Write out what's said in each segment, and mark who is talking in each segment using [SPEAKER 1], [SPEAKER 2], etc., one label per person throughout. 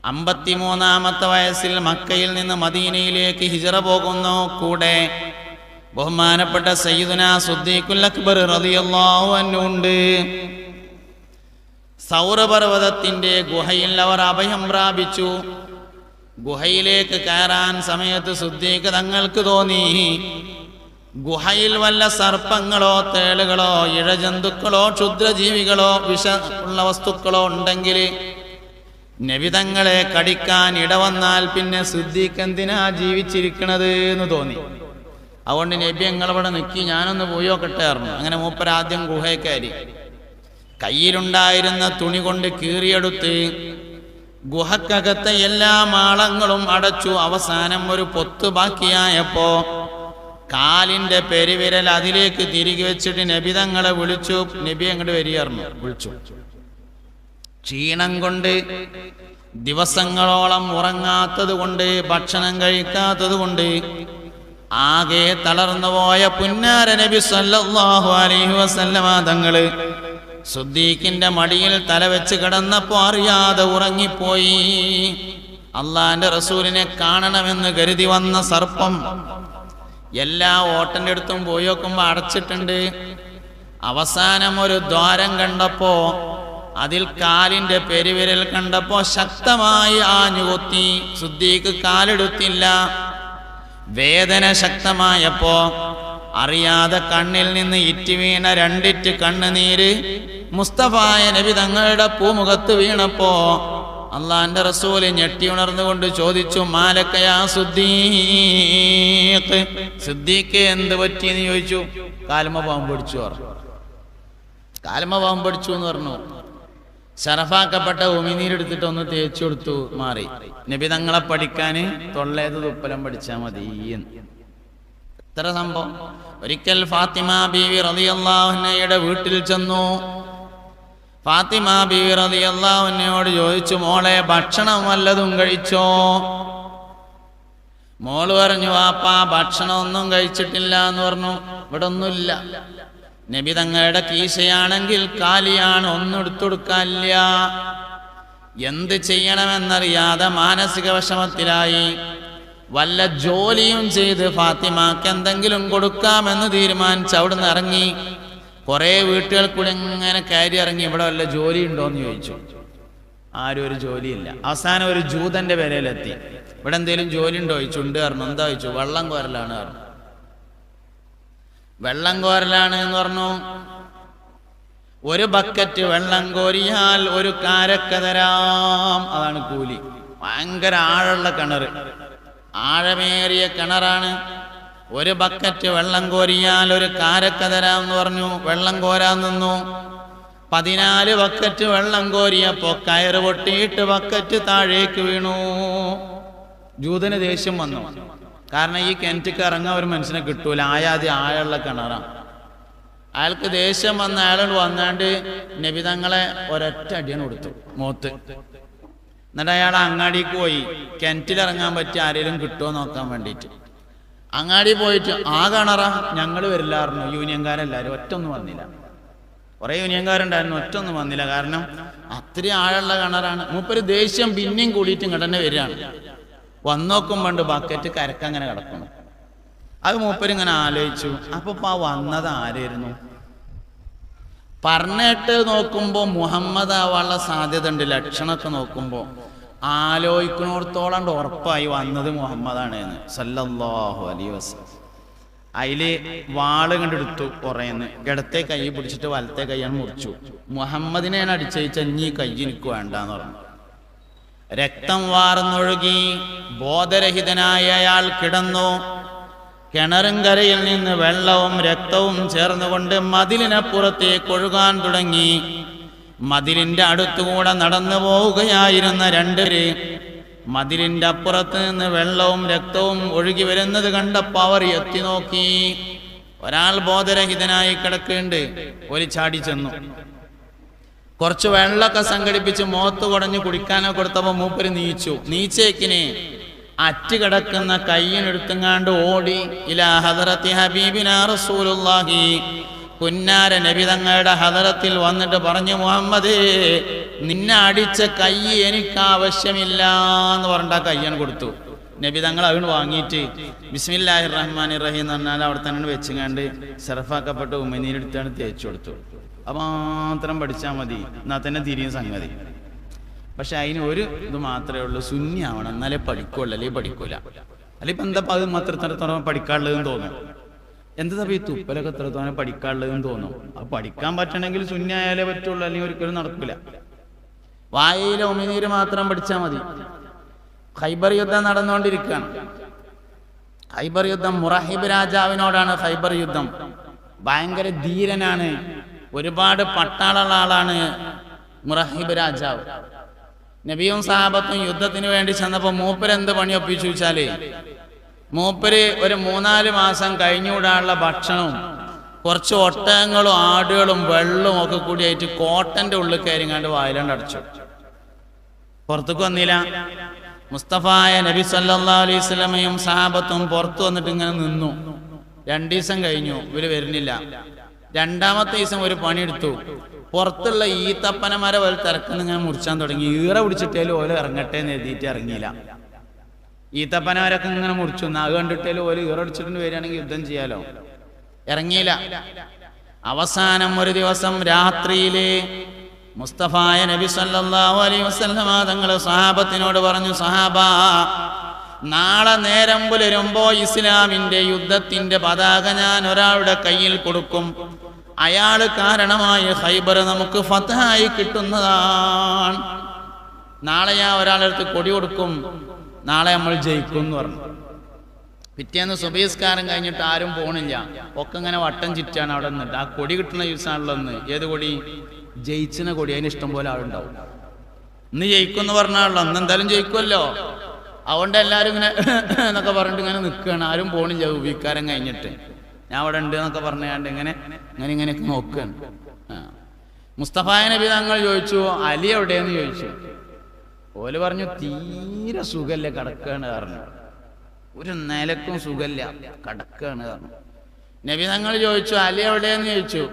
[SPEAKER 1] 53-ാമത്തെ വയസ്സിൽ മക്കയിൽ നിന്ന് മദീനയിലേക്ക് ഹിജ്റ പോകുന്നു. കൂടെ ബഹുമാനപ്പെട്ട സയ്യിദുനാ സിദ്ദീഖുൽ അക്ബർ റളിയല്ലാഹു അൻഹു ഉണ്ട്. സൗരപർവ്വതത്തിന്റെ ഗുഹയിൽ അവർ അഭയം പ്രാപിച്ചു. ഗുഹയിലേക്ക് കയറാൻ സമയത്ത് സിദ്ദീഖ് തങ്ങൾക്ക് തോന്നി, ഗുഹയിൽ വല്ല സർപ്പങ്ങളോ തേളുകളോ ഇഴജന്തുക്കളോ ക്ഷുദ്രജീവികളോ വിഷ ഉള്ള വസ്തുക്കളോ ഉണ്ടെങ്കിൽ നബി തങ്ങളെ കടിക്കാൻ ഇടവന്നാൽ പിന്നെ സിദ്ദീഖ് എന്തിനാ ജീവിച്ചിരിക്കണത് എന്ന് തോന്നി. അതുകൊണ്ട് നബി ഞങ്ങളവിടെ നിൽക്കി, ഞാനൊന്ന് പോയോക്കട്ടെ പറഞ്ഞു. അങ്ങനെ മൂപ്പരാദ്യം ഗുഹയിൽ കയറി. കയ്യിലുണ്ടായിരുന്ന തുണി കൊണ്ട് കീറിയെടുത്ത് ഗുഹക്കകത്തെ എല്ലാ മാളങ്ങളും അടച്ചു. അവസാനം ഒരു പൊത്ത് ബാക്കിയായപ്പോ കാലിന്റെ പെരുവിരൽ അതിലേക്ക് തിരികെ വെച്ചിട്ട് നബി തങ്ങളെ വിളിച്ചു. നബി അങ്ങോട്ട് വരികയായിരുന്നു. വിളിച്ചു. ക്ഷീണം കൊണ്ട്, ദിവസങ്ങളോളം ഉറങ്ങാത്തത് കൊണ്ട്, ഭക്ഷണം കഴിക്കാത്തത് കൊണ്ട് ആകെ തളർന്നുപോയ പുന്നാര നബി സല്ലല്ലാഹു അലൈഹി വസല്ലമ തങ്ങള് സിദ്ദീഖിന്റെ മടിയിൽ തലവെച്ച് കിടന്നപ്പോ അറിയാതെ ഉറങ്ങിപ്പോയി. അള്ളാന്റെ റസൂലിനെ കാണണമെന്ന് കരുതി വന്ന സർപ്പം എല്ലാ ഓട്ടന്റെ അടുത്തും പോയി നോക്കുമ്പോ അടച്ചിട്ടുണ്ട്. അവസാനം ഒരു ദ്വാരം കണ്ടപ്പോ അതിൽ കാലിന്റെ പെരുവിരൽ കണ്ടപ്പോ ശക്തമായി ആഞ്ഞുകൊത്തി. സിദ്ദീഖ് കാലെടുത്തില്ല. വേദന ശക്തമായപ്പോ അറിയാതെ കണ്ണിൽ നിന്ന് ഇറ്റി വീണ 2 ഇറ്റ് കണ്ണുനീര് മുസ്തഫായ നബി തങ്ങളുടെ പൂമുഖത്ത് വീണപ്പോ അള്ളാന്റെ റസൂല് ഞെട്ടി ഉണർന്നുകൊണ്ട് ചോദിച്ചു, മാലക്കയാ സിദ്ദീഖ്, സിദ്ദീഖ് എന്ത് പറ്റിയെന്ന് ചോദിച്ചു. കാൽമ പാമ്പ് പിടിച്ചു പറഞ്ഞു. കാൽമ പാമ്പ് പിടിച്ചു എന്ന് പറഞ്ഞു. ശറഫാക്കപ്പെട്ട ഉമിനീരെടുത്തിട്ട് ഒന്ന് തേച്ചു കൊടുത്തു, മാറി. നബി തങ്ങളെ പഠിക്കാന് തൊള്ളേത് തുപ്പലം പഠിച്ചാ മതി. ഇത്ര സംഭവം. ഒരിക്കൽ ഫാത്തിമ ബീവി റളിയല്ലാഹു അൻഹയുടെ വീട്ടിൽ ചെന്നു. ഫാത്തിമ ബീവി റളിയല്ലാഹു അൻഹയോട് ചോദിച്ചു, മോളെ ഭക്ഷണം വല്ലതും കഴിച്ചോ? മോള് പറഞ്ഞു, വാപ്പാ ഭക്ഷണം ഒന്നും കഴിച്ചിട്ടില്ല എന്ന് പറഞ്ഞു. ഇവിടെ ഒന്നുമില്ല. നബി തങ്ങളുടെ കീശയാണെങ്കിൽ കാലിയാണ്, ഒന്നും എടുത്തുകൊടുക്കാനില്ല. എന്ത് ചെയ്യണമെന്നറിയാതെ മാനസിക വിഷമത്തിലായി. വല്ല ജോലിയും ചെയ്ത് ഫാത്തിമാക്ക് എന്തെങ്കിലും കൊടുക്കാമെന്ന് തീരുമാനിച്ച് അവിടുന്ന് ഇറങ്ങി. കുറെ വീട്ടുകൾ കൂടെ ഇങ്ങനെ കയറി ഇറങ്ങി. ഇവിടെ വല്ല ജോലി ഉണ്ടോന്ന് ചോദിച്ചു. ആരും ഒരു ജോലിയില്ല. അവസാനം ഒരു ജൂതന്റെ പേരയിലെത്തി. ഇവിടെ എന്തെങ്കിലും ജോലി ഉണ്ടോ ചോദിച്ചു. ഉണ്ട് പറഞ്ഞു. എന്താ ചോദിച്ചു. വെള്ളം കോരലാണ് പറഞ്ഞു. വെള്ളം കോരലാണ് എന്ന് പറഞ്ഞു. ഒരു ബക്കറ്റ് വെള്ളം കോരിയാൽ ഒരു കാരക്ക തരാം, അതാണ് കൂലി. ഭയങ്കര ആഴമുള്ള കിണർ, ആഴമേറിയ കിണറാണ്. ഒരു ബക്കറ്റ് വെള്ളം കോരിയാൽ ഒരു കാരക്ക തരാം എന്ന് പറഞ്ഞു. വെള്ളം കോരാൻ നിന്നു. 14 ബക്കറ്റ് വെള്ളം കോരിയപ്പോ കയറ് പൊട്ടിയിട്ട് ബക്കറ്റ് താഴേക്ക് വീണു. ജൂതന് ദേഷ്യം വന്നു. കാരണം ഈ കിണറ്റിക്ക് ഇറങ്ങാൻ ഒരു മനുഷ്യനെ കിട്ടൂല, ആയാതി ആഴമുള്ള കിണറാണ്. അയാൾക്ക് ദേഷ്യം വന്ന അയാളോട് വന്നാണ്ട് നബി തങ്ങളെ ഒരൊറ്റ അടിയാണ് കൊടുത്തു മോത്ത്. എന്നിട്ട് അയാൾ അങ്ങാടിക്ക് പോയി കിണറ്റിലിറങ്ങാൻ പറ്റിയ ആരെങ്കിലും കിട്ടുമോ നോക്കാൻ വേണ്ടിയിട്ട്. അങ്ങാടി പോയിട്ട് ആ കിണറാ, ഞങ്ങൾ വരില്ലായിരുന്നു. യൂണിയൻകാരെല്ലാവരും ഒറ്റൊന്നും വന്നില്ല. കുറെ യൂണിയൻകാരുണ്ടായിരുന്നു, ഒറ്റൊന്നും വന്നില്ല. കാരണം അത്രയും ആഴമുള്ള കിണറാണ്. മൂപ്പര് ദേഷ്യം പിന്നെയും കൂടിയിട്ട് ഇങ്ങോട്ട് തന്നെ വരികയാണ്. വന്നോക്കുമ്പോണ്ട് ബക്കറ്റ് കരക്കങ്ങനെ കിടക്കണം. അത് മൂപ്പരിങ്ങനെ ആലോചിച്ചു. അപ്പൊ വന്നത് ആരായിരുന്നു? പറഞ്ഞിട്ട് നോക്കുമ്പോ മുഹമ്മദ് ആവാനുള്ള സാധ്യത ഉണ്ട്. ലക്ഷണമൊക്കെ നോക്കുമ്പോ ആലോചിക്കണോടത്തോളം ഉറപ്പായി വന്നത് മുഹമ്മദാണ് എന്ന് സല്ലല്ലാഹു അലൈഹി വസല്ലം. അതില് വാള് കണ്ടെടുത്തു. കുറേന്ന് ഇടത്തെ കൈ പിടിച്ചിട്ട് വലത്തെ കൈയാണ് മുറിച്ചു. മുഹമ്മദിനെയാണ് അടിച്ചയച്ച, ഇനി കൈ എനിക്ക് വേണ്ടാന്ന് പറഞ്ഞു. രക്തം വാർന്നൊഴുകി. ബോധരഹിതനായ അയാൾ കിടന്നു. കിണറും കരയിൽ നിന്ന് വെള്ളവും രക്തവും ചേർന്നുകൊണ്ട് മതിലിനപ്പുറത്തേക്ക് ഒഴുകാൻ തുടങ്ങി. മതിലിന്റെ അടുത്തുകൂടെ നടന്നു പോവുകയായിരുന്ന 2 പേര് മതിലിന്റെ അപ്പുറത്ത് നിന്ന് വെള്ളവും രക്തവും ഒഴുകി വരുന്നത് കണ്ടപ്പോൾ അവർ എത്തി നോക്കി. ഒരാൾ ബോധരഹിതനായി കിടക്കുന്നുണ്ട്. ഒരു ചാടി ചെന്നു. കുറച്ച് വെള്ളമൊക്കെ സംഘടിപ്പിച്ച് മുഖത്ത് കുടഞ്ഞ് കുടിക്കാനോ കൊടുത്തപ്പോ മൂപ്പര് നീച്ചു. നീച്ചേക്കിന് അറ്റ് കിടക്കുന്ന കയ്യിനെടുത്തുങ്ങാണ്ട് ഓടി ഇലാ ഹദറത്തി ഹബീബിനാ റസൂലുള്ളാഹി പുന്നാര നബി തങ്ങളുടെ ഹദറത്തിൽ വന്നിട്ട് പറഞ്ഞു, മുഹമ്മദേ, നിന്നെ അടിച്ച കൈ എനിക്ക് ആവശ്യമില്ല എന്ന് പറഞ്ഞിട്ട് ആ കയ്യാൻ കൊടുത്തു. നബി തങ്ങൾ അവൻ വാങ്ങിയിട്ട് ബിസ്മില്ലാഹിർ റഹ്മാനിർ റഹീം എന്ന് പറഞ്ഞാൽ അവിടെ തന്നെ വെച്ചുകൊണ്ട് സെറഫാക്കപ്പെട്ട ഉമ്മനീരെടുത്താണ് തേച്ചു കൊടുത്തു. അപ്പം മാത്രം പഠിച്ചാൽ മതി, എന്നാൽ തന്നെ തിരിയും സംഗതി. പക്ഷെ അതിന് ഒരു ഇത് മാത്രമേ ഉള്ളൂ, സുന്നി ആവണം, എന്നാലേ പഠിക്കുള്ളൂ, അല്ലെങ്കിൽ പഠിക്കൂല. അല്ലെങ്കിൽ ഇപ്പം എന്താ അത് മാത്രം പഠിക്കാനുള്ളതെന്ന് തോന്നും. എന്താ ഈ തുപ്പലൊക്കെ എത്രത്തോളം പഠിക്കാനുള്ളതെന്ന് തോന്നും. അത് പഠിക്കാൻ പറ്റണമെങ്കിൽ സുന്നി ആയാലേ പറ്റുള്ളൂ, അല്ലെങ്കിൽ ഒരിക്കലും നടക്കില്ല. വായയിലെ ഉമിനീര് മാത്രം പഠിച്ചാൽ മതി. ഖൈബർ യുദ്ധം നടന്നുകൊണ്ടിരിക്കുകയാണ്. ഖൈബർ യുദ്ധം മുറഹിബ് രാജാവിനോടാണ് ഖൈബർ യുദ്ധം. ഭയങ്കര ധീരനാണ്, ഒരുപാട് പട്ടാളമുള്ള ആളാണ് മുറഹിബ് രാജാവ്. നബിയും സഹാബത്തും യുദ്ധത്തിന് വേണ്ടി ചെന്നപ്പോൾ മൂപ്പര് എന്ത് പണി ഒപ്പിച്ചു വെച്ചാല്, മൂപ്പര് ഒരു 3-4 മാസം കഴിഞ്ഞുകൂടാനുള്ള ഭക്ഷണവും കുറച്ച് ഒട്ടകങ്ങളും ആടുകളും വെള്ളവും ഒക്കെ കൂടിയായിട്ട് കോട്ടന്റെ ഉള്ളിൽ കയറിങ്ങാണ്ട് വായിലാണ്ട് അടച്ചു. പുറത്തേക്ക് വന്നില്ല. മുസ്തഫായ നബി സല്ലല്ലാഹു അലൈഹി വസല്ലമയും സഹാബത്തും പുറത്തു വന്നിട്ട് ഇങ്ങനെ നിന്നു. 2 ദിവസം കഴിഞ്ഞു, ഇവര് വരുന്നില്ല. 2ാമത്തെ ദിവസം ഒരു പണിയെടുത്തു. പുറത്തുള്ള ഈത്തപ്പനമാരെ പോലെ തിരക്കുന്ന ഇങ്ങനെ മുറിച്ചാൻ തുടങ്ങി. ഈറ പിടിച്ചിട്ടേലും ഓല് ഇറങ്ങട്ടെ എന്ന് എഴുതിയിട്ട് ഇറങ്ങിയില്ല. ഈത്തപ്പനമാരൊക്കെ ഇങ്ങനെ മുറിച്ചു. അത് കണ്ടിട്ടേലും ഓല് ഈറ പിടിച്ചിട്ട് വരികയാണെങ്കിൽ യുദ്ധം ചെയ്യാലോ. ഇറങ്ങിയില്ല. അവസാനം ഒരു ദിവസം രാത്രിയില് മുസ്തഫായ നബി സല്ലല്ലാഹു അലൈഹി വസല്ലമ തങ്ങൾ സഹാബത്തിനോട് പറഞ്ഞു, സഹാബാ, നാളെ നേരം പുലരുമ്പോ ഇസ്ലാമിന്റെ യുദ്ധത്തിന്റെ പതാക ഞാൻ ഒരാളുടെ കയ്യിൽ കൊടുക്കും. അയാള് കാരണമായി ഖൈബർ നമുക്ക് ഫതഹായി കിട്ടുന്നതാണ്. നാളെ ഞാൻ ഒരാളടുത്ത് കൊടി കൊടുക്കും, നാളെ നമ്മൾ ജയിക്കും എന്ന് പറഞ്ഞു. പിറ്റേന്ന് സുബഹിസ്കാരം കഴിഞ്ഞിട്ട് ആരും പോണില്ല, ഒക്കെ ഇങ്ങനെ വട്ടം ചുറ്റാണ് അവിടെ നിന്നിട്ട്. ആ കൊടി കിട്ടുന്ന ദിവസമാണല്ലോ ഇന്ന്. ഏത് കൊടി? ജയിച്ചിന കൊടി. അതിന് ഇഷ്ടം പോലെ ആളുണ്ടാവും. ഇന്ന് ജയിക്കും എന്ന് പറഞ്ഞാണല്ലോ, ഇന്ന് എന്തായാലും ജയിക്കുമല്ലോ. അതുകൊണ്ട് എല്ലാവരും ഇങ്ങനെ എന്നൊക്കെ പറഞ്ഞിട്ട് ഇങ്ങനെ നിൽക്കുകയാണ്. ആരും പോണില്ല ഉപയോഗിക്കാരം കഴിഞ്ഞിട്ട്. ഞാൻ അവിടെ ഉണ്ട് എന്നൊക്കെ പറഞ്ഞാണ്ട് ഇങ്ങനെയൊക്കെ നോക്കുകയാണ്. മുസ്തഫായ നബി തങ്ങൾ ചോദിച്ചു, അലി എവിടെയെന്ന് ചോദിച്ചു. ഓല് പറഞ്ഞു, തീരെ സുഖല്ല, കിടക്കുകയാണ് പറഞ്ഞു. ഒരു നിലക്കും സുഖല്ല, കിടക്കുകയാണ് പറഞ്ഞു. നബി തങ്ങൾ ചോദിച്ചു, അലി എവിടെയെന്ന് ചോദിച്ചു.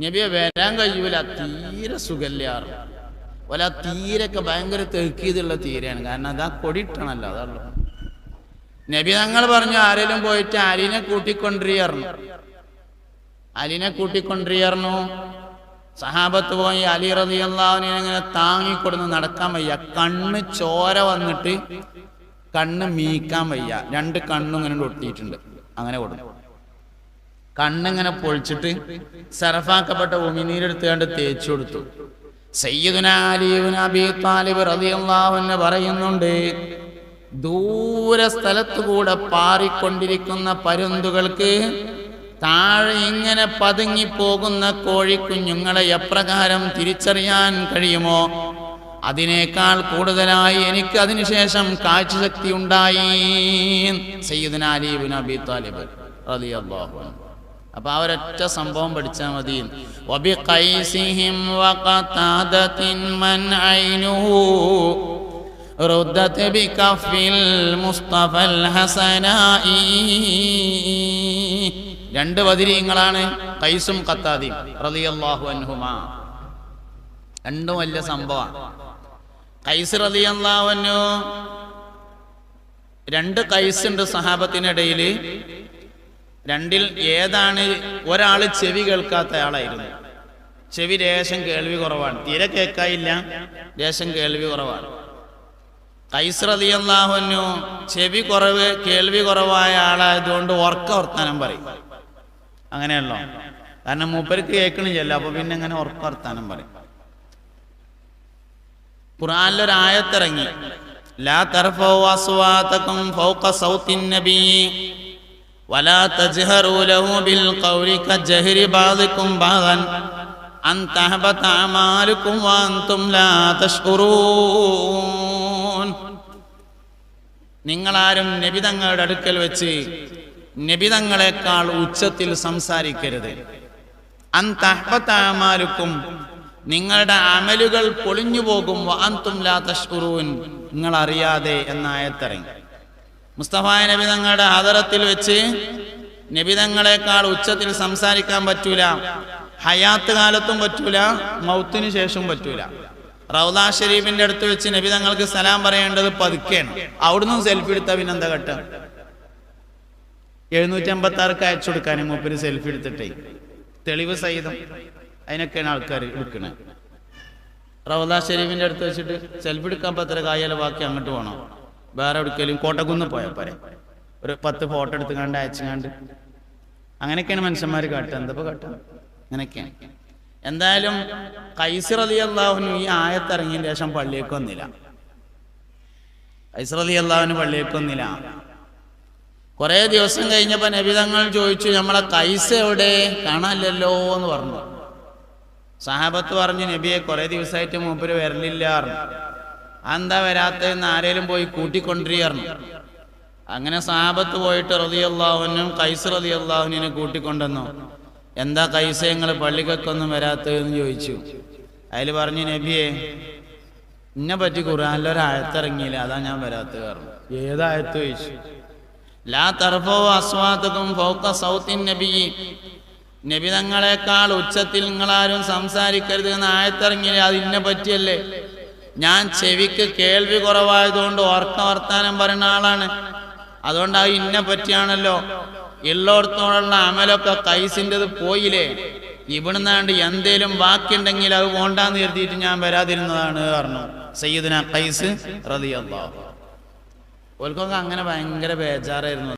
[SPEAKER 1] നബിയെ വരാൻ കഴിയൂല, തീരെ സുഖല്ല പറഞ്ഞു. ഓല തീരൊക്കെ ഭയങ്കര തെക്കീതുള്ള തീരെയാണ്, കാരണം അതാ കൊടിയിട്ടണല്ലോ, അതല്ലോ. നബി തങ്ങൾ പറഞ്ഞു, ആരെങ്കിലും പോയിട്ട് അലിനെ കൂട്ടിക്കൊണ്ടിരിക്കുന്നു. അലിനെ കൂട്ടിക്കൊണ്ടിരിക്കുന്നു. സഹാബത്ത് പോയി അലി റളിയല്ലാഹു അൻഹു ഇങ്ങനെ താങ്ങിക്കൊടുന്ന് നടക്കാൻ വയ്യ. കണ്ണ് ചോര വന്നിട്ട് കണ്ണ് മീക്കാൻ വയ്യ. 2 കണ്ണും ഇങ്ങനെ ഒട്ടിയിട്ടുണ്ട്. അങ്ങനെ കൊടുത്തു. കണ്ണിങ്ങനെ പൊളിച്ചിട്ട് സറഫാക്കപ്പെട്ട ഉമിനീരെടുത്ത് കണ്ട് തേച്ചു കൊടുത്തു. സയ്യിദുനാ അലി ഇബ്നു അബീ ത്വാലിബ് റളിയല്ലാഹു അൻഹു പറയുന്നുണ്ട്, ദൂര സ്ഥലത്തുകൂടെ പാറിക്കൊണ്ടിരിക്കുന്ന പരുന്തുകൾക്ക് താഴെ ഇങ്ങനെ പതുങ്ങിപ്പോകുന്ന കോഴിക്കുഞ്ഞുങ്ങളെ എപ്രകാരം തിരിച്ചറിയാൻ കഴിയുമോ, അതിനേക്കാൾ കൂടുതലായി എനിക്ക് അതിനുശേഷം കാഴ്ചശക്തി ഉണ്ടായി. സയ്യിദുനാ അലി ഇബ്നു അബീ ത്വാലിബ് റളിയല്ലാഹു അൻഹു. അപ്പൊ ആ ഒരൊറ്റ സംഭവം പഠിച്ചാൽ മതി. വബിഖൈസിഹിം വഖതാദത്തിൻ മൻ ഐനുഹു റുദ്ദത് ബികഫിൽ മുസ്തഫൽ ഹസനായി. 2 ബദരീങ്ങളാണ്, ഖൈസും ഖത്താദിയും റളിയല്ലാഹു അൻഹുമാ. 2 വലിയ സംഭവമാണ്. ഖൈസ് റളിയല്ലാഹു അൻഹു, 2 ഖൈസ് ഉണ്ട് സഹാബത്തിനിടയിൽ. 2ൽ ഏതാണ്? ഒരാള് ചെവി കേൾക്കാത്ത ആളായിരുന്നു. ചെവി ലേശം കേൾവി കുറവാണ്, തീരെ കേൾക്കായില്ല, ലേശം കേൾവി കുറവാണ്. ഖൈസ് റളിയല്ലാഹു അൻഹു ചെവി കുറവ്, കേൾവി കുറവായ ആളായതുകൊണ്ട് വർത്താനം പറയും. അങ്ങനെയല്ലോ, കാരണം മൂപ്പർക്ക് കേൾക്കണില്ലല്ലോ, അപ്പൊ പിന്നെ അങ്ങനെ വർത്താനം പറയും. ഖുർആനിലൊരു ആയത്തിറങ്ങി, ലാ തർഫഉ അസ്വാതകും ഫൗക സൗത്തിൻ നബി വലാ തജ്ഹറൂ ലഹു ബിൽ ഖൗലി കജഹരി ബഅദികും ബഅദൻ അൻ തഹബത അമാലുകും വഅൻതും ലാ തശ്ഉറൂൻ. നിങ്ങളാരും നബി തങ്ങളുടെ അടുക്കൽ വെച്ച് നബി തങ്ങളെക്കാൾ ഉച്ചത്തിൽ സംസാരിക്കരുത്. അൻ തഹബത അമാലുകും, നിങ്ങളുടെ അമലുകൾ പൊളിഞ്ഞു പോകും. വഅൻതും ലാ തശ്ഉറൂൻ, നിങ്ങൾ അറിയാതെ എന്ന ആയത്തിറങ്ങി. മുസ്തഫായ നബി തങ്ങളുടെ ഹദറത്തിൽ വെച്ച് നബിതങ്ങളെക്കാൾ ഉച്ചത്തിൽ സംസാരിക്കാൻ പറ്റൂല. ഹയാത്ത് കാലത്തും പറ്റൂല, മൗത്തിന് ശേഷം പറ്റൂല. റൗദ ഷരീഫിന്റെ അടുത്ത് വെച്ച് നബിതങ്ങൾക്ക് സലാം പറയേണ്ടത് പതുക്കെയാണ്. അവിടുന്ന് സെൽഫി എടുത്താൽ പിന്നെന്താ ഘട്ടം? 756 അയച്ചു കൊടുക്കാനും മൂപ്പര് സെൽഫി എടുത്തിട്ടേ തെളിവ് സഹിതം അതിനൊക്കെയാണ് ആൾക്കാർ എടുക്കണേ. റൗദ ഷരീഫിന്റെ അടുത്ത് വെച്ചിട്ട് സെൽഫി എടുക്കാൻ പത്ര കായാലും ബാക്കി അങ്ങോട്ട് പോകണം. വേറെ എവിടേക്കെങ്കിലും കോട്ടക്കുന്ന് പോയാൽ പോരെ, ഒരു 10 ഫോട്ടോ എടുത്തുകൊണ്ട് അയച്ചുകൊണ്ട്. അങ്ങനെയൊക്കെയാണ് മനുഷ്യന്മാർ കാട്ടുക. എന്തപ്പോ കാട്ടുക? അങ്ങനെയൊക്കെയാണ്. എന്തായാലും ഖൈസ് റളിയല്ലാഹു അൻഹു ഈ ആയത്തിറങ്ങിയതിന് ശേഷം പള്ളിയേക്ക് വന്നില്ല. ഖൈസ് റളിയല്ലാഹു അൻഹു പള്ളിയേക്ക് വന്നില്ല. കുറെ ദിവസം കഴിഞ്ഞപ്പോ നബി തങ്ങൾ ചോദിച്ചു, നമ്മളെ ഖൈസ് എവിടെ? കാണാനില്ലല്ലോ എന്ന് പറഞ്ഞു. സഹാബത്ത് പറഞ്ഞു, നബിയെ കുറെ ദിവസമായിട്ട് മൂപ്പര് വരലില്ല. എന്താ വരാത്തതെന്ന് ആരേലും പോയി കൂട്ടിക്കൊണ്ടിരിക്കുന്നു. അങ്ങനെ സഹാബത്ത് പോയിട്ട് റളിയല്ലാഹു അൻഹു ഖൈസ് റളിയല്ലാഹു അൻഹുവിനെ കൂട്ടിക്കൊണ്ടുവന്നു. എന്താ ഖൈസേ നിങ്ങൾ പള്ളിക്കൊന്നും വരാത്തതെന്ന് ചോദിച്ചു. അതിൽ പറഞ്ഞു, നബിയെ എന്നെ പറ്റി ഖുർആനിലൊരായത്തിറങ്ങിയില്ല, അതാ ഞാൻ വരാത്തത് പറഞ്ഞു. ഏതായത്ത് ചോദിച്ചു. ലാ തർഫഉ അസ്വാതകും ഫൗക സൗത്തിൻ നബി, നബി തങ്ങളെക്കാൾ ഉച്ചത്തിൽ നിങ്ങളാരും സംസാരിക്കരുത് എന്ന ആയത്തിറങ്ങിയില്ല. അത് ഇന്നെ പറ്റിയല്ലേ? ഞാൻ ചെവിക്ക് കേൾവി കുറവായതുകൊണ്ട് ഓർക്ക വർത്താനം പറയുന്ന ആളാണ്. അതുകൊണ്ട് അത് ഇന്നെ പറ്റിയാണല്ലോ. എല്ലായിടത്തോടുള്ള അമലൊക്കെ ഖൈസിൻ്റെത് പോയില്ലേ? ഇവിടുന്നാണ്ട് എന്തേലും ബാക്കിയുണ്ടെങ്കിൽ അത് പോണ്ടാന്ന് കരുതിയിട്ട് ഞാൻ വരാതിരുന്നതാണ് പറഞ്ഞു സയ്യിദുനാ ഖൈസ് റളിയല്ലാഹു. ഓൽക്കൊക്കെ അങ്ങനെ ഭയങ്കര ബേജാറായിരുന്നു.